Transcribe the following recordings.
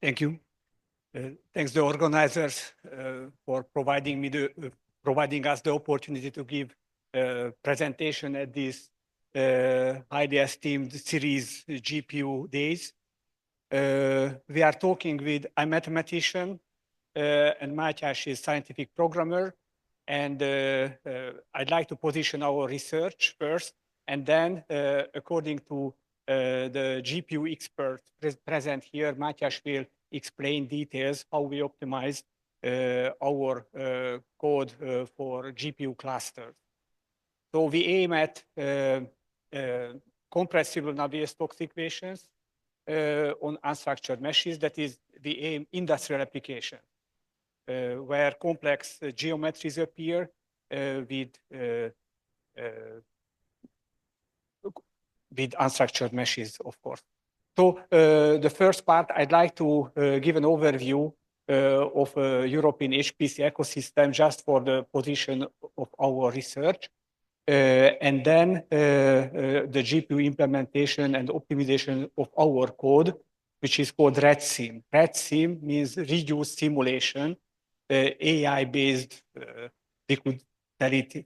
Thank you. Thanks the organizers for providing us the opportunity to give a presentation at this highly esteemed series GPU days. We are talking with a mathematician and Mátyás is scientific programmer. And I'd like to position our research first, and then according to the GPU expert present here, Mátyás will explain details how we optimize our code for GPU clusters. So we aim at compressible Navier-Stokes equations on unstructured meshes. That is, we aim industrial application where complex geometries appear with unstructured meshes, of course. So the first part, I'd like to give an overview of European HPC ecosystem just for the position of our research. And then the GPU implementation and optimization of our code, which is called RedSim. RedSim means reduced simulation, AI-based, we could tell it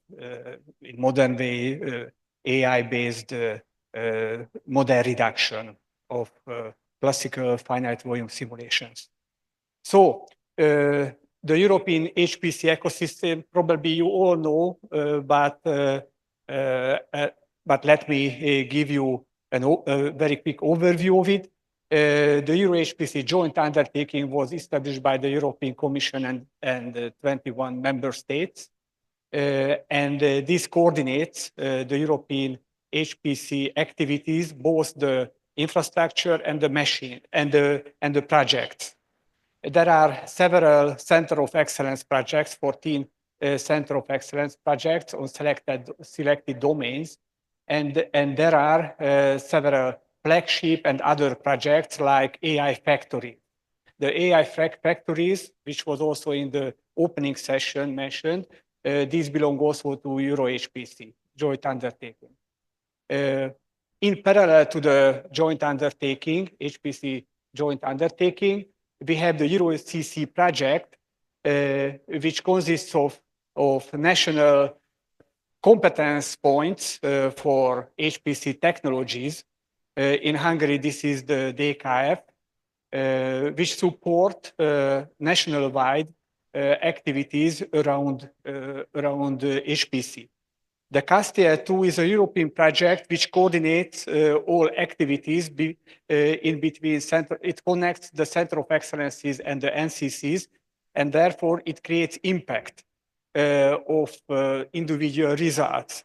in modern way, AI-based model reduction of classical finite volume simulations. So the European HPC ecosystem, probably you all know, but let me give you a very quick overview of it. The Euro-HPC joint undertaking was established by the European Commission and 21 member states. And this coordinates the European HPC activities, both the infrastructure and the machine and the projects. There are several Center of Excellence projects, 14 Center of Excellence projects on selected domains. And there are several flagship and other projects like AI Factory. The AI factories, which was also in the opening session mentioned, these belong also to Euro-HPC, joint undertaking. In parallel to the joint undertaking, HPC joint undertaking, we have the EuroCC project, which consists of national competence points for HPC technologies. In Hungary, this is the DKF, which support national-wide activities around HPC. The Castilla 2 is a European project which coordinates all activities in between it connects the Center of Excellences and the NCCs, and therefore it creates impact of individual results.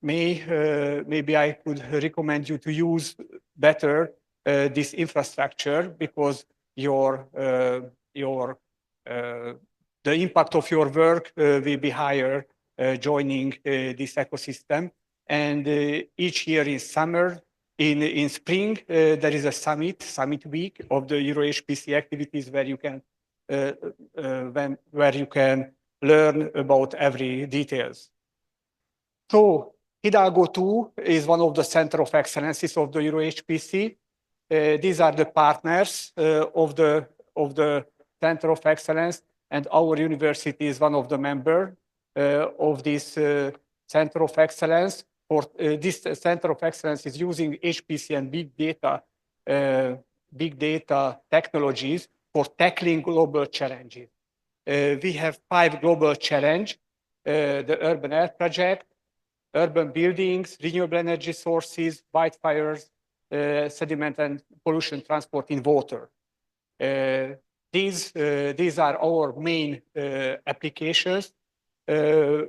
Maybe I could recommend you to use better this infrastructure because the impact of your work will be higher joining this ecosystem. And each year in summer, in spring, there is a summit week of the Euro-HPC activities where you can learn about every details. So Hidalgo 2 is one of the Center of Excellences of the Euro-HPC. These are the partners of the Center of Excellence, and our university is one of the members of this Center of Excellence. This Center of Excellence is using HPC and big data technologies for tackling global challenges. We have 5 global challenges: the urban air project, urban buildings, renewable energy sources, wildfires, sediment and pollution transport in water. These are our main applications. The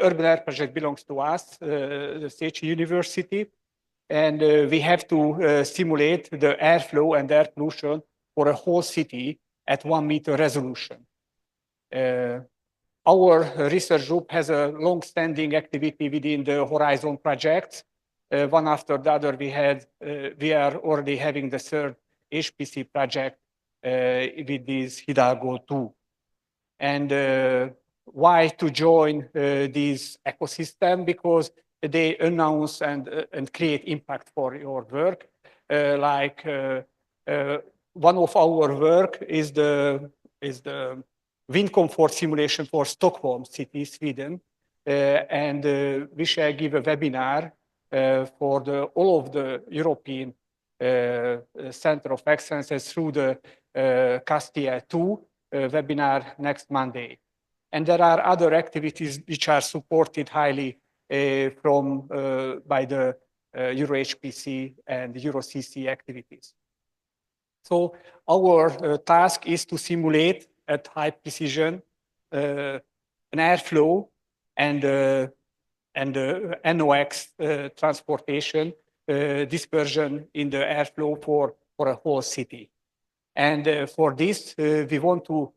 urban air project belongs to us, the Széchenyi University, and we have to simulate the airflow and air pollution for a whole city at 1 meter resolution. Our research group has a long-standing activity within the Horizon projects. One after the other, we are already having the third HPC project with this Hidalgo 2. And why to join this ecosystem? Because they announce and create impact for your work. one of our work is the wind comfort simulation for Stockholm city, Sweden, and we shall give a webinar for all of the European Center of Excellences through the Castilla 2 webinar next Monday. And there are other activities which are supported highly by the EuroHPC and EuroCC activities. So our task is to simulate at high precision an airflow and NOx transportation dispersion in the airflow for a whole city. And for this, we want to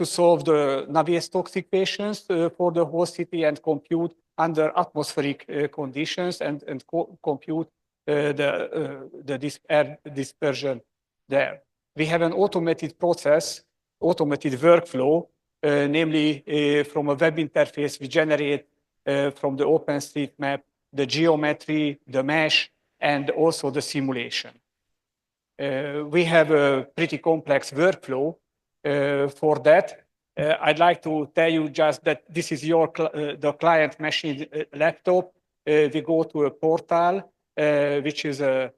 solve the Navier-Stokes equations for the whole city and compute under atmospheric conditions and compute the air dispersion there. We have an automated process, automated workflow, namely from a web interface we generate from the OpenStreetMap, the geometry, the mesh, and also the simulation. We have a pretty complex workflow for that. I'd like to tell you just that this is the client machine laptop. We go to a portal, which is a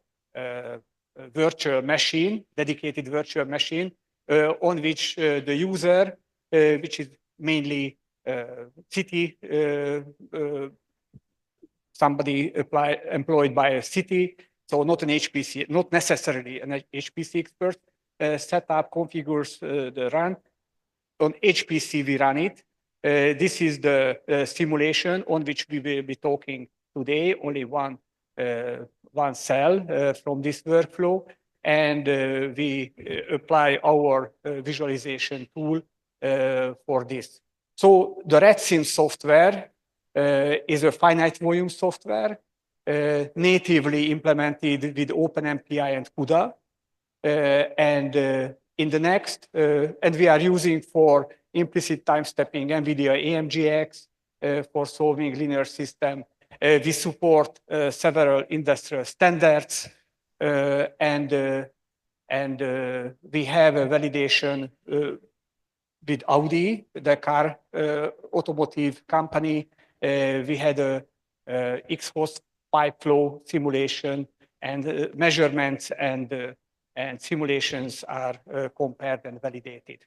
virtual machine, dedicated virtual machine, on which the user, which is mainly city, somebody employed by a city, so not an HPC, not necessarily an HPC expert, set up, configures the run. On HPC, we run it. This is the simulation on which we will be talking today, only one cell from this workflow. And we apply our visualization tool for this. So the RedSim software is a finite volume software natively implemented with OpenMPI and CUDA. And in the next, and we are using for implicit time stepping NVIDIA AMGX for solving linear system. We support several industrial standards, and we have a validation with Audi, the car automotive company. We had a X-host pipe flow simulation, and measurements and simulations are compared and validated.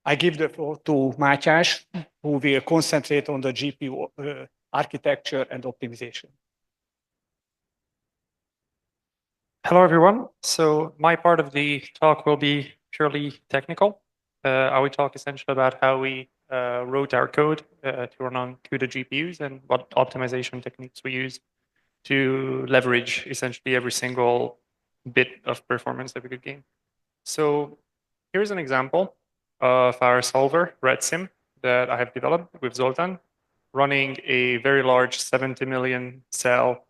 I give the floor to Mátyás, who will concentrate on the GPU architecture and optimization. Hello, everyone. So my part of the talk will be purely technical. I will talk essentially about how we wrote our code to run on CUDA GPUs and what optimization techniques we use to leverage essentially every single bit of performance that we could gain. So here's an example of our solver, RedSim, that I have developed with Zoltán, running a very large 70 million cell,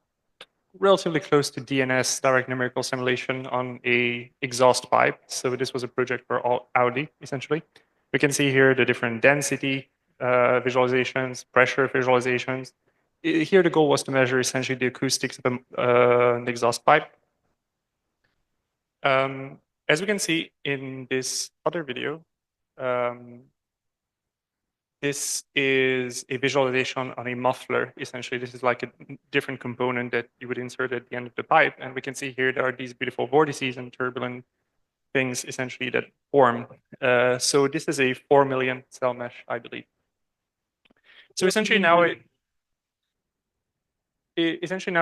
relatively close to DNS, direct numerical simulation, on a exhaust pipe. So this was a project for Audi, essentially. We can see here the different density visualizations, pressure visualizations. Here the goal was to measure essentially the acoustics of an exhaust pipe. As we can see in this other video, this is a visualization on a muffler. Essentially, this is like a different component that you would insert at the end of the pipe. And we can see here there are these beautiful vortices and turbulent things essentially that form. So this is a 4 million cell mesh, I believe. So essentially now,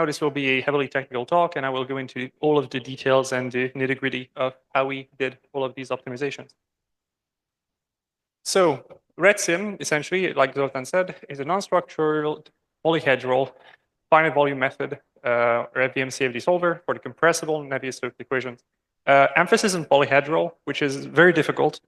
this will be a heavily technical talk, and I will go into all of the details and the nitty-gritty of how we did all of these optimizations. So RedSim, essentially, like Zoltán said, is a non-structural polyhedral finite volume method, or FVM CFD solver for the compressible Navier-Stokes equations. Emphasis on polyhedral, which is very difficult,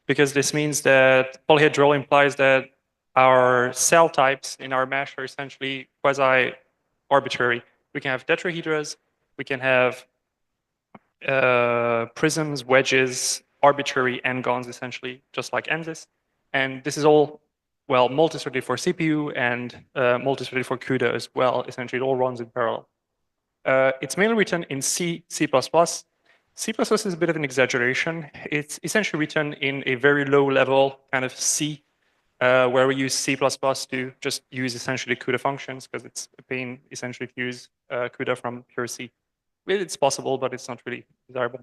because this means that polyhedral implies that our cell types in our mesh are essentially quasi-arbitrary. We can have tetrahedras, we can have prisms, wedges, arbitrary n-gons, essentially, just like NZIS. And this is all, well, multi-threaded for CPU and multi-threaded for CUDA as well. Essentially, it all runs in parallel. It's mainly written in C, C++. C++ is a bit of an exaggeration. It's essentially written in a very low level kind of C, where we use C++ to just use essentially CUDA functions, because it's a pain essentially to use CUDA from pure C. It's possible, but it's not really desirable.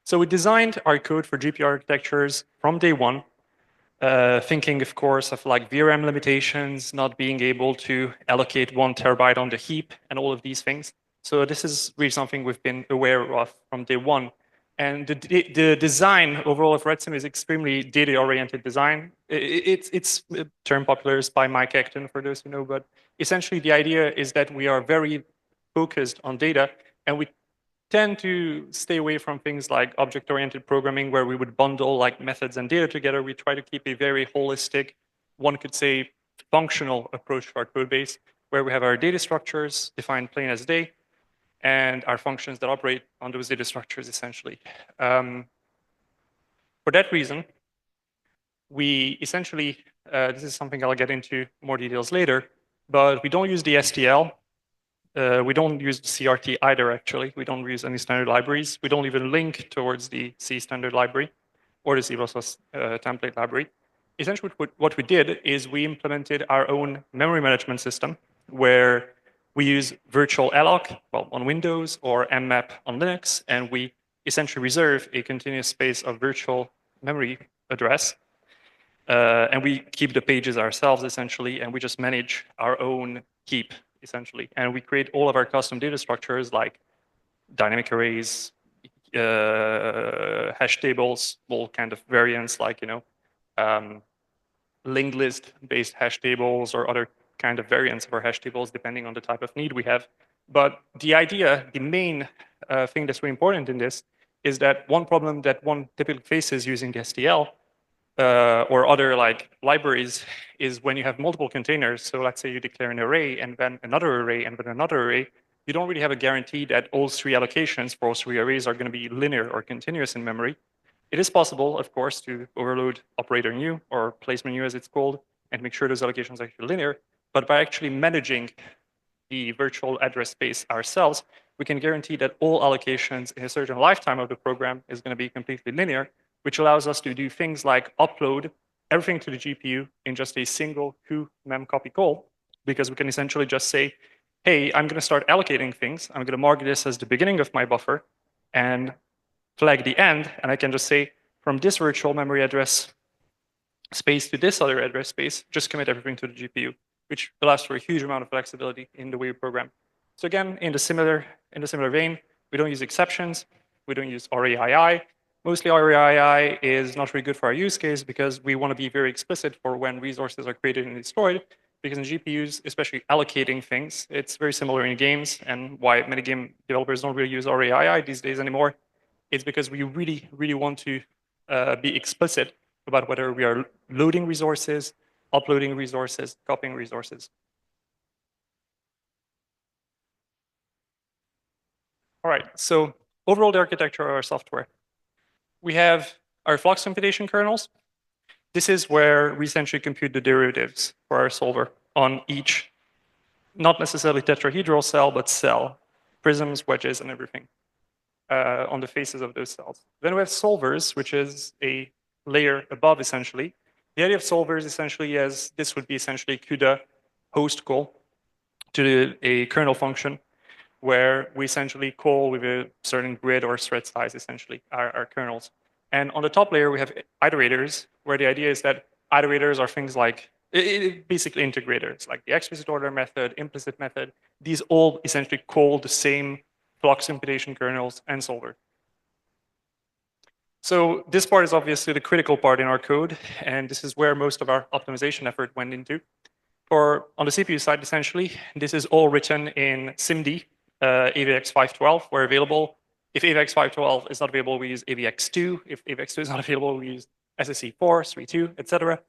So we designed our code for GPU architectures from day one, thinking, of course, of like VRM limitations, not being able to allocate 1 terabyte on the heap, and all of these things. So this is really something we've been aware of from day one. And the design overall of RedSim is extremely data-oriented design. It's a term popularized by Mike Acton, for those who know, but essentially the idea is that we are very focused on data, and we tend to stay away from things like object-oriented programming, where we would bundle like methods and data together. We try to keep a very holistic, one could say functional approach to our code base, where we have our data structures defined plain as day, and our functions that operate on those data structures, essentially. For that reason, we essentially, this is something I'll get into more details later, but we don't use the STL. We don't use the CRT either, actually. We don't use any standard libraries. We don't even link towards the C standard library or the C++ template library. Essentially, what we did is we implemented our own memory management system, where we use virtual alloc, well, on Windows, or mmap on Linux, and we essentially reserve a continuous space of virtual memory address. And we keep the pages ourselves, essentially, and we just manage our own heap, essentially. And we create all of our custom data structures, like dynamic arrays, hash tables, all kind of variants, like, linked list based hash tables, or other kind of variants of our hash tables, depending on the type of need we have. But the idea, the main thing that's really important in this, is that one problem that one typically faces using the STL or other like libraries is when you have multiple containers. So let's say you declare an array, and then another array, and then another array. You don't really have a guarantee that all 3 allocations for all 3 arrays are going to be linear or continuous in memory. It is possible, of course, to overload operator new, or placement new as it's called, and make sure those allocations are actually linear. But by actually managing the virtual address space ourselves, we can guarantee that all allocations in a certain lifetime of the program is going to be completely linear, which allows us to do things like upload everything to the GPU in just a single who mem copy call, because we can essentially just say, hey, I'm going to start allocating things. I'm going to mark this as the beginning of my buffer and flag the end. And I can just say, from this virtual memory address space to this other address space, just commit everything to the GPU, which allows for a huge amount of flexibility in the way we program. So again, in the similar vein, we don't use exceptions. We don't use RAII. Mostly RAII is not really good for our use case, because we want to be very explicit for when resources are created and destroyed. Because in GPUs, especially allocating things, it's very similar in games, and why many game developers don't really use RAII these days anymore. It's because we really, really want to be explicit about whether we are loading resources, uploading resources, copying resources. All right, so overall the architecture of our software. We have our flux computation kernels. This is where we essentially compute the derivatives for our solver on each, not necessarily tetrahedral cell, but cell, prisms, wedges, and everything on the faces of those cells. Then we have solvers, which is a layer above, essentially. The idea of solvers essentially is this would be essentially CUDA host call to a kernel function, where we essentially call with a certain grid or thread size, essentially, our kernels. And on the top layer, we have iterators, where the idea is that iterators are things like basically integrators, like the explicit order method, implicit method. These all essentially call the same flux computation kernels and solver. So this part is obviously the critical part in our code, and this is where most of our optimization effort went into. On the CPU side, essentially, this is all written in SIMD, AVX 512, where available. If AVX 512 is not available, we use AVX2. If AVX2 is not available, we use SSE 4, 3.2, etc.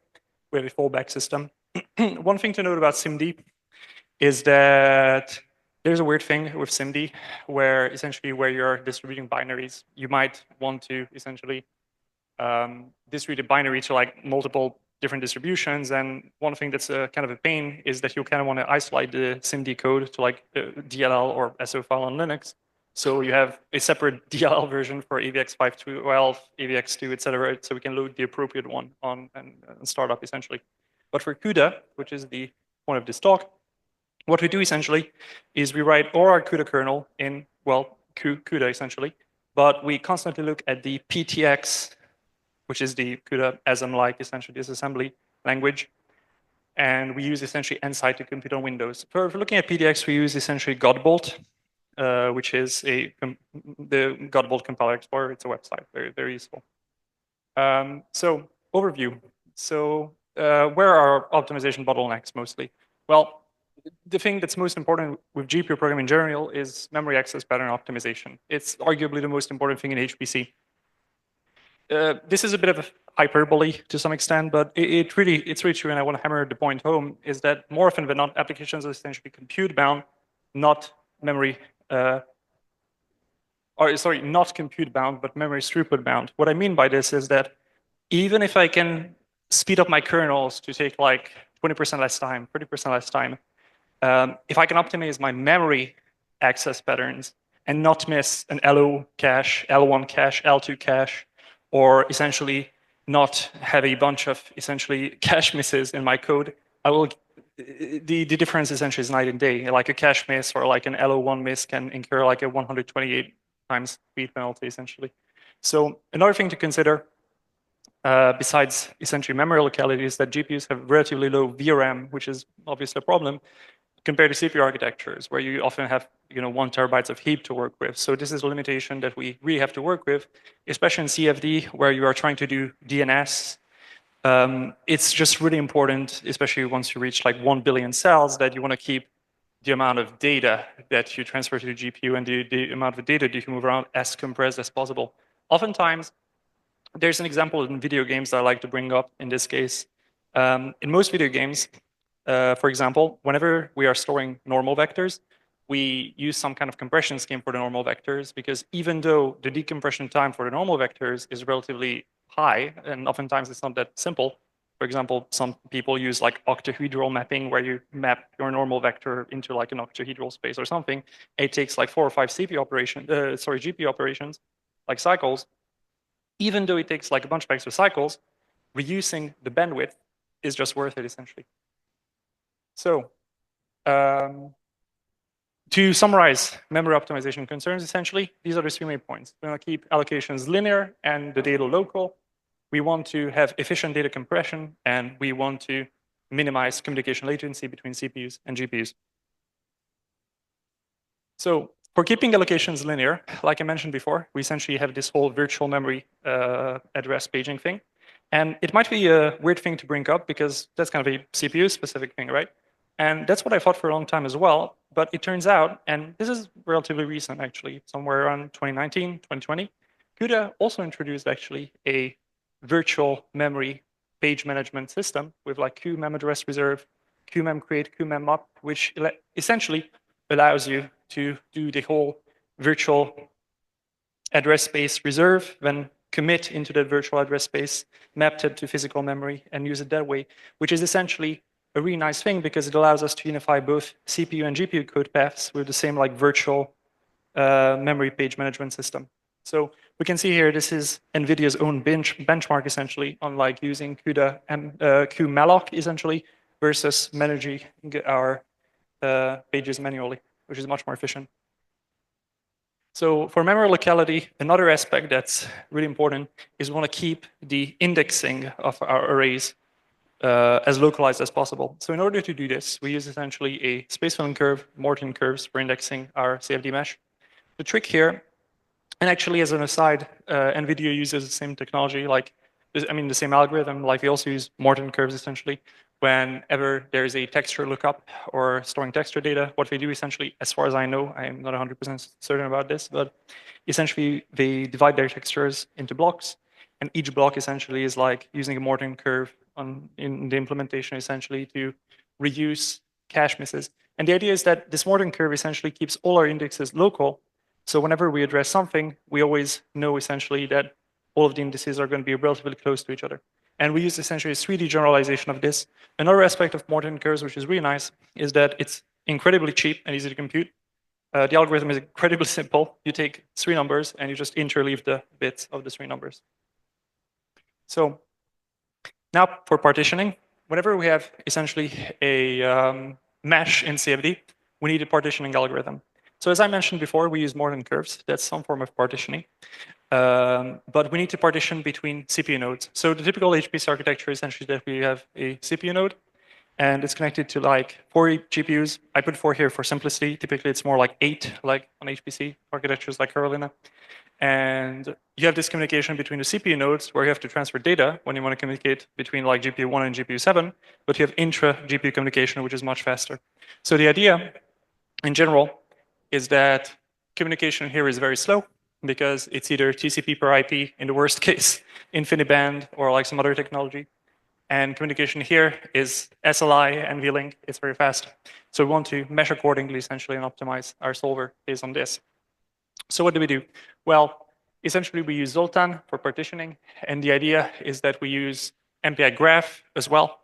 We have a fallback system. One thing to note about SIMD is that there's a weird thing with SIMD, where essentially where you're distributing binaries, you might want to essentially distribute a binary to like multiple different distributions. And one thing that's kind of a pain is that you kind of want to isolate the SIMD code to like DLL or SO file on Linux. So you have a separate DLL version for AVX512, AVX2, etc. So we can load the appropriate one on and start up essentially. But for CUDA, which is the point of this talk, what we do essentially is we write all our CUDA kernel in, well, CUDA essentially, but we constantly look at the PTX, which is the CUDA ASM-like, essentially disassembly language. And we use essentially NSide to compute on Windows. For looking at PTX, we use essentially Godbolt, which is the Godbolt compiler explorer. It's a website, very, very useful. So overview. So where are our optimization bottlenecks mostly? Well, the thing that's most important with GPU programming in general is memory access pattern optimization. It's arguably the most important thing in HPC. This is a bit of a hyperbole to some extent, but it's really true, and I want to hammer the point home, is that more often than not, applications are essentially compute-bound, not memory, not compute-bound, but memory throughput-bound. What I mean by this is that even if I can speed up my kernels to take like 20% less time, 30% less time, if I can optimize my memory access patterns and not miss an LO cache, L1 cache, L2 cache, or essentially not have a bunch of essentially cache misses in my code, the difference essentially is night and day. Like a cache miss or like an LO1 miss can incur like a 128 times speed penalty essentially. So another thing to consider besides essentially memory locality is that GPUs have relatively low VRAM, which is obviously a problem, compared to CPU architectures, where you often have 1 terabytes of heap to work with. So this is a limitation that we really have to work with, especially in CFD, where you are trying to do DNS. It's just really important, especially once you reach like 1 billion cells, that you want to keep the amount of data that you transfer to the GPU and the amount of data that you can move around as compressed as possible. Oftentimes, there's an example in video games that I like to bring up in this case. In most video games, for example, whenever we are storing normal vectors, we use some kind of compression scheme for the normal vectors, because even though the decompression time for the normal vectors is relatively high, and oftentimes it's not that simple. For example, some people use like octahedral mapping, where you map your normal vector into like an octahedral space or something. It takes like 4 or 5 GPU operations, like cycles. Even though it takes like a bunch of extra cycles, reducing the bandwidth is just worth it, essentially. So to summarize memory optimization concerns, essentially, these are the 3 main points. We want to keep allocations linear and the data local. We want to have efficient data compression, and we want to minimize communication latency between CPUs and GPUs. So for keeping allocations linear, like I mentioned before, we essentially have this whole virtual memory address paging thing. And it might be a weird thing to bring up, because that's kind of a CPU-specific thing, right? And that's what I thought for a long time as well. But it turns out, and this is relatively recent, actually, somewhere around 2019, 2020, CUDA also introduced actually a virtual memory page management system with like QMem address reserve, QMem create, QMem up, which essentially allows you to do the whole virtual address space reserve, then commit into that virtual address space, map it to physical memory, and use it that way, which is essentially a really nice thing, because it allows us to unify both CPU and GPU code paths with the same like virtual memory page management system. So we can see here, this is NVIDIA's own benchmark, essentially, on like using CUDA and QMalloc, essentially, versus managing our pages manually, which is much more efficient. So for memory locality, another aspect that's really important is we want to keep the indexing of our arrays as localized as possible. So in order to do this, we use essentially a space filling curve, Morton curves for indexing our CFD mesh. The trick here, and actually as an aside, NVIDIA uses the same technology, like, I mean, the same algorithm, like we also use Morton curves essentially. Whenever there's a texture lookup or storing texture data, what they do essentially, as far as I know, I'm not 100% certain about this, but essentially they divide their textures into blocks, and each block essentially is like using a Morton curve in the implementation essentially to reduce cache misses. And the idea is that this Morton curve essentially keeps all our indexes local, so whenever we address something, we always know essentially that all of the indices are going to be relatively close to each other. And we use essentially a 3D generalization of this. Another aspect of Morton curves, which is really nice, is that it's incredibly cheap and easy to compute. The algorithm is incredibly simple. You take 3 numbers and you just interleave the bits of the 3 numbers. So now for partitioning, whenever we have essentially a mesh in CFD, we need a partitioning algorithm. So as I mentioned before, we use Morton curves. That's some form of partitioning. But we need to partition between CPU nodes. So the typical HPC architecture is essentially that we have a CPU node, and it's connected to like 4 GPUs. I put 4 here for simplicity. Typically, it's more like 8, like on HPC architectures like Carolina. And you have this communication between the CPU nodes where you have to transfer data when you want to communicate between like GPU 1 and GPU 7, but you have intra-GPU communication, which is much faster. So the idea, in general, is that communication here is very slow because it's either TCP per IP, in the worst case, InfiniBand, or like some other technology. And communication here is SLI and VLink. It's very fast. So we want to mesh accordingly, essentially, and optimize our solver based on this. So what do we do? Well, essentially, we use Zoltán for partitioning. And the idea is that we use MPI graph as well.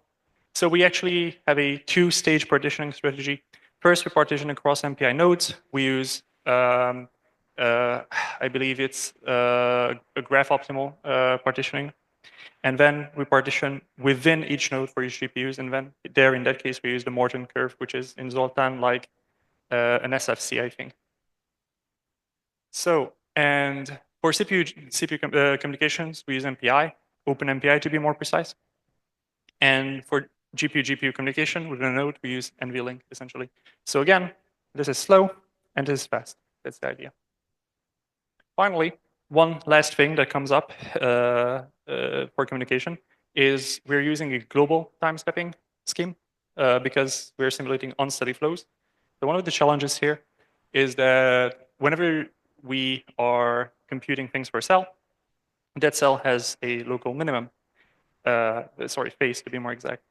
So we actually have a 2-stage partitioning strategy. First, we partition across MPI nodes. We use, I believe it's a graph optimal partitioning. And then we partition within each node for each GPUs. And then there, in that case, we use the Morton curve, which is in Zoltán like an SFC, I think. So, and for CPU communications, we use MPI, OpenMPI to be more precise. And for GPU communication within a node, we use NVLink, essentially. So again, this is slow and this is fast. That's the idea. Finally, one last thing that comes up for communication is we're using a global time stepping scheme because we're simulating unsteady flows. So one of the challenges here is that whenever we are computing things for a cell, that cell has a local minimum, phase to be more exact.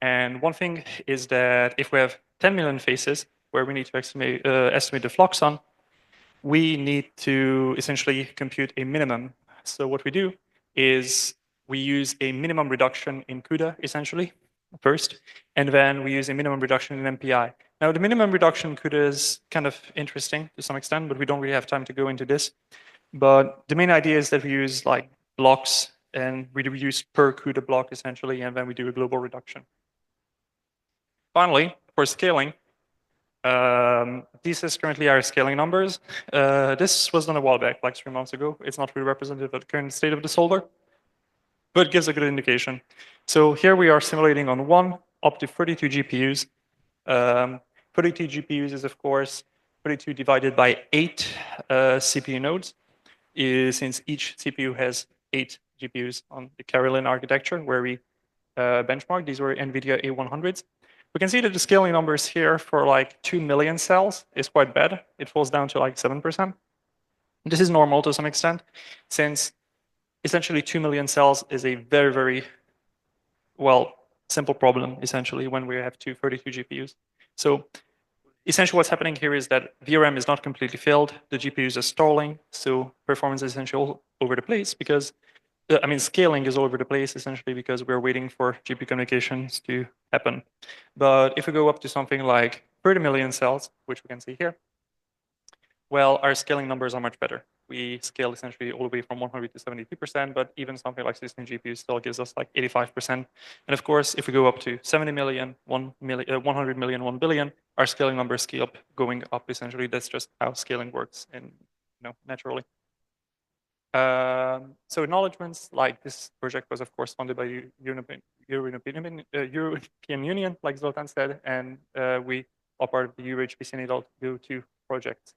And one thing is that if we have 10 million faces where we need to estimate the flux on, we need to essentially compute a minimum. So what we do is we use a minimum reduction in CUDA, essentially, first, and then we use a minimum reduction in MPI. Now, the minimum reduction in CUDA is kind of interesting to some extent, but we don't really have time to go into this. But the main idea is that we use like blocks, and we reduce per CUDA block, essentially, and then we do a global reduction. Finally, for scaling, these is currently our scaling numbers. This was done a while back, like 3 months ago. It's not really representative of the current state of the solver, but it gives a good indication. So here we are simulating on 1 up to 32 GPUs. 32 GPUs is, of course, 32 divided by 8 CPU nodes, since each CPU has 8 GPUs on the Carolina architecture, where we benchmark. These were NVIDIA A100s. We can see that the scaling numbers here for like 2 million cells is quite bad. It falls down to like 7%. This is normal to some extent, since essentially 2 million cells is a very, very, well, simple problem, essentially, when we have 32 GPUs. So essentially what's happening here is that VRM is not completely filled. The GPUs are stalling, so performance is essentially all over the place because scaling is all over the place, essentially, because we're waiting for GPU communications to happen. But if we go up to something like 30 million cells, which we can see here, well, our scaling numbers are much better. We scale essentially all the way from 100 to 72%, but even something like 16 GPUs still gives us like 85%. And of course, if we go up to 70 million, 100 million, 1 billion, our scaling numbers keep going up, essentially. That's just how scaling works naturally. So acknowledgements, like this project was, of course, funded by the European Union, like Zoltán said, and we are part of the EuroHPC Go2 project.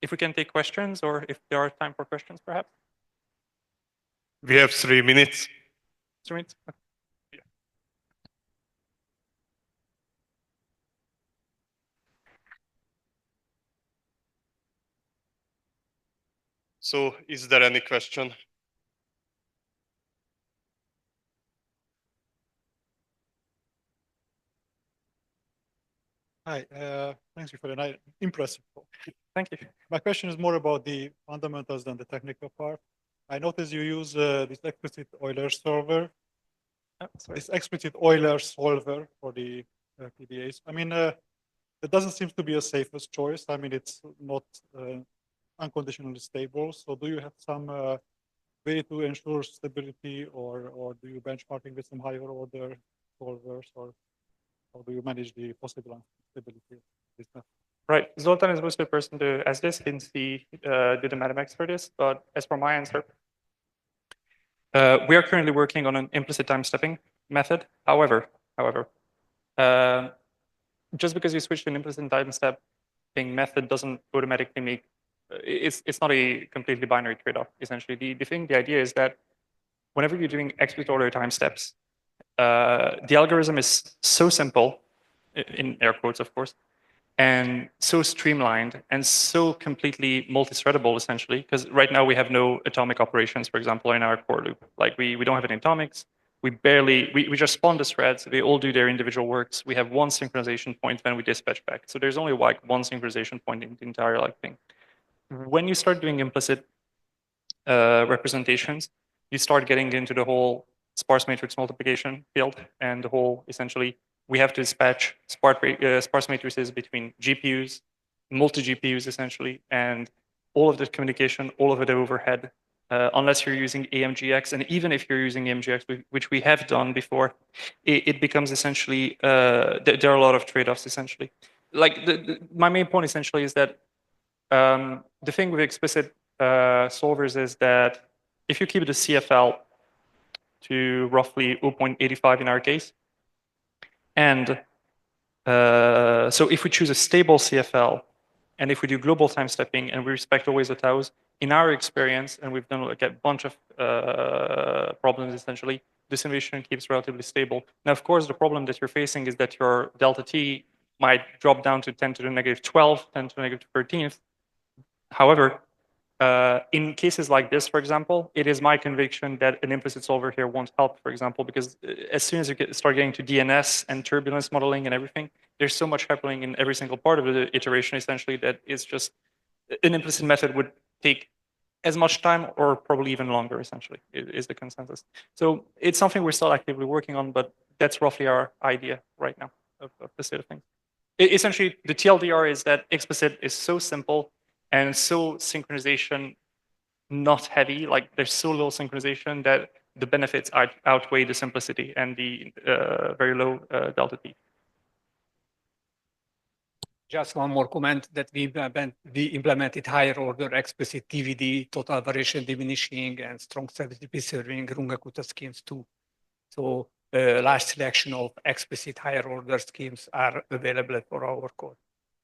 If we can take questions, or if there are time for questions, perhaps? We have 3 minutes. 3 minutes? Okay. Yeah. So is there any question? Hi, thanks for the night. Impressive. Thank you. My question is more about the fundamentals than the technical part. I noticed you use this explicit Euler solver, Sorry. this explicit Euler solver for the PDAs. I mean, it doesn't seem to be a safest choice. I mean, it's not unconditionally stable. So do you have some way to ensure stability, or do you benchmarking with some higher order solvers, or how do you manage the possible instability of this method? Right. Zoltán is most the person to ask this since he did the mathematics for this. But as for my answer, we are currently working on an implicit time stepping method. However, just because you switch to an implicit time stepping method doesn't automatically make it's not a completely binary trade-off. Essentially, the idea is that whenever you're doing explicit order time steps, the algorithm is so simple, in air quotes, of course, and so streamlined and so completely multi-threadable, essentially, because right now we have no atomic operations, for example, in our core loop. Like we don't have any atomics. We just spawn the threads. They all do their individual works. We have one synchronization point when we dispatch back. So there's only like one synchronization point in the entire thing. When you start doing implicit representations, you start getting into the whole sparse matrix multiplication field and the whole, essentially, we have to dispatch sparse matrices between GPUs, multi-GPUs, essentially, and all of the communication, all of the overhead, unless you're using AMGX. And even if you're using AMGX, which we have done before, it becomes essentially, there are a lot of trade-offs, essentially. Like, my main point, essentially, is that the thing with explicit solvers is that if you keep the CFL to roughly 0.85 in our case, and so if we choose a stable CFL, and if we do global time stepping and we respect always the taus, in our experience, and we've done like a bunch of problems essentially, the simulation keeps relatively stable. Now, of course, the problem that you're facing is that your delta t might drop down to 10 to the negative 12, 10 to the negative 13th. However, in cases like this, for example, it is my conviction that an implicit solver here won't help, for example, because as soon as you start getting to DNS and turbulence modeling and everything, there's so much happening in every single part of the iteration, essentially, that it's just an implicit method would take as much time or probably even longer, essentially, is the consensus. So it's something we're still actively working on, but that's roughly our idea right now of the state of things. Essentially, the TLDR is that explicit is so simple and so synchronization not heavy, like there's so little synchronization that the benefits outweigh the simplicity and the very low delta t. Just one more comment that we implemented higher order explicit TVD, total variation diminishing, and strong stability preserving Runge-Kutta schemes too. So large selection of explicit higher order schemes are available for our code.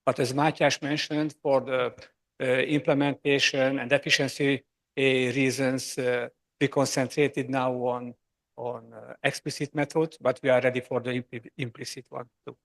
But as Mátyás mentioned, for the implementation and efficiency reasons, we concentrated now on explicit methods, but we are ready for the implicit one too.